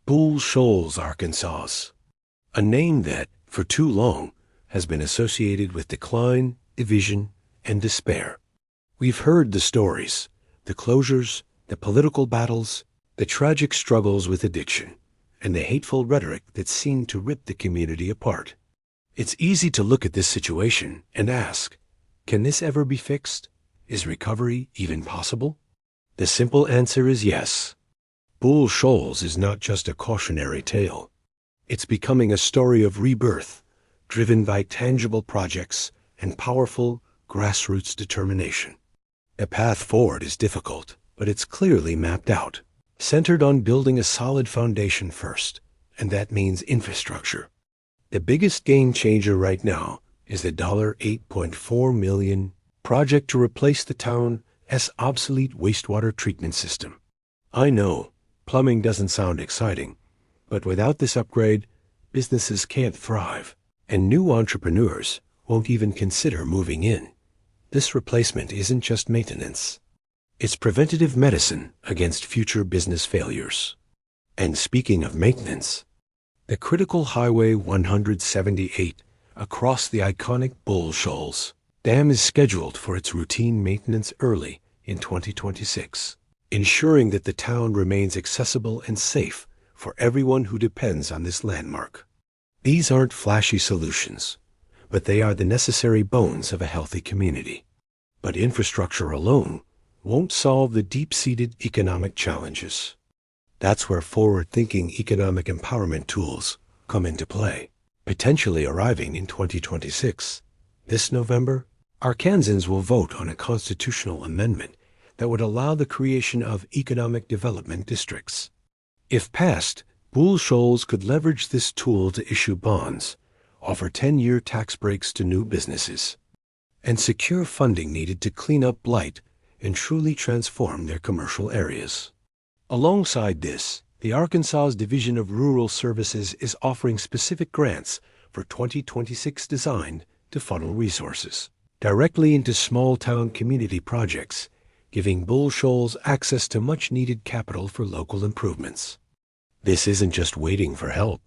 Shoals, Arkansas. A name that, for too long, has been associated with decline, division, and despair. We've heard the stories, the closures, the political battles, the tragic struggles with addiction, and the hateful rhetoric that seemed to rip the community apart. It's easy to look at this situation and ask, can this ever be fixed? Is recovery even possible? The simple answer is yes. Shoals is not just a cautionary tale. It's becoming a story of rebirth, driven by tangible projects and powerful grassroots determination. The path forward is difficult, but it's clearly mapped out, centered on building a solid foundation first, and that means infrastructure. The biggest game changer right now is the $8.4 million project to replace the town's obsolete wastewater treatment system. I know, plumbing doesn't sound exciting, but without this upgrade, businesses can't thrive, and new entrepreneurs won't even consider moving in. This replacement isn't just maintenance. It's preventative medicine against future business failures. And speaking of maintenance, the critical Highway 178 across the iconic Shoals Dam is scheduled for its routine maintenance early in 2026, ensuring that the town remains accessible and safe for everyone who depends on this landmark. These aren't flashy solutions, but they are the necessary bones of a healthy community. But infrastructure alone won't solve the deep-seated economic challenges. That's where forward-thinking economic empowerment tools come into play. Potentially arriving in 2026, this November, Arkansans will vote on a constitutional amendment that would allow the creation of economic development districts. If passed, Shoals could leverage this tool to issue bonds, offer 10-year tax breaks to new businesses, and secure funding needed to clean up blight and truly transform their commercial areas. Alongside this, the Arkansas Division of Rural Services is offering specific grants for 2026 designed to funnel resources directly into small-town community projects, giving Shoals access to much-needed capital for local improvements. This isn't just waiting for help.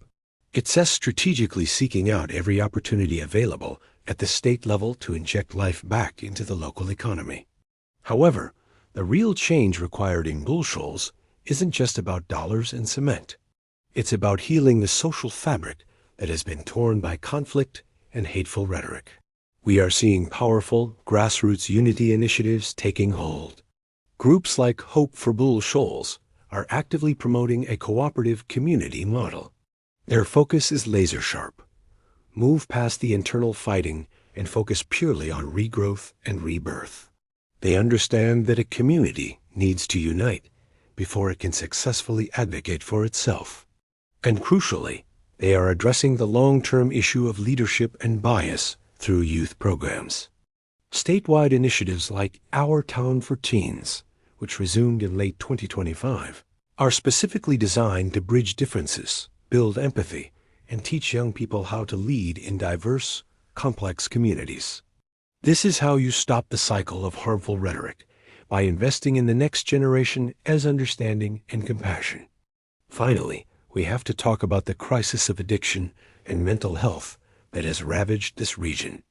It's strategically seeking out every opportunity available at the state level to inject life back into the local economy. However, the real change required in Shoals isn't just about dollars and cement. It's about healing the social fabric that has been torn by conflict and hateful rhetoric. We are seeing powerful grassroots unity initiatives taking hold. Groups like Hope for Shoals are actively promoting a cooperative community model. Their focus is laser-sharp. Move past the internal fighting and focus purely on regrowth and rebirth. They understand that a community needs to unite before it can successfully advocate for itself. And crucially, they are addressing the long-term issue of leadership and bias through youth programs. Statewide initiatives like Our Town for Teens, which resumed in late 2025, are specifically designed to bridge differences, build empathy, and teach young people how to lead in diverse, complex communities. This is how you stop the cycle of harmful rhetoric, by investing in the next generation as understanding and compassion. Finally, we have to talk about the crisis of addiction and mental health that has ravaged this region.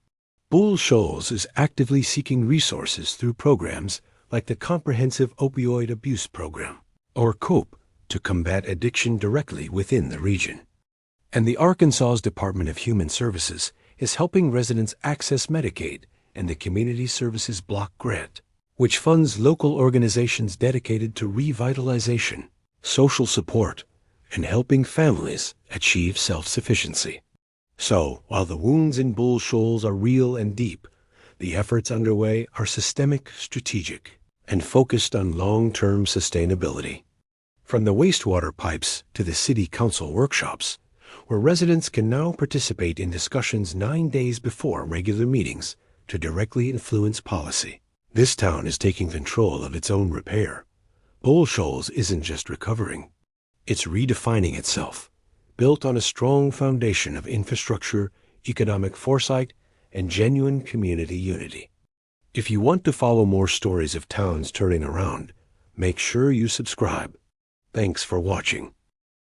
Shoals is actively seeking resources through programs like the Comprehensive Opioid Abuse Program, or COAP, to combat addiction directly within the region. And the Arkansas Department of Human Services is helping residents access Medicaid and the Community Services Block Grant, which funds local organizations dedicated to revitalization, social support, and helping families achieve self-sufficiency. So, while the wounds in Shoals are real and deep, the efforts underway are systemic, strategic, and focused on long-term sustainability. From the wastewater pipes to the city council workshops, where residents can now participate in discussions 9 days before regular meetings to directly influence policy. This town is taking control of its own repair. Shoals isn't just recovering. It's redefining itself, built on a strong foundation of infrastructure, economic foresight, and genuine community unity. If you want to follow more stories of towns turning around, make sure you subscribe. Thanks for watching.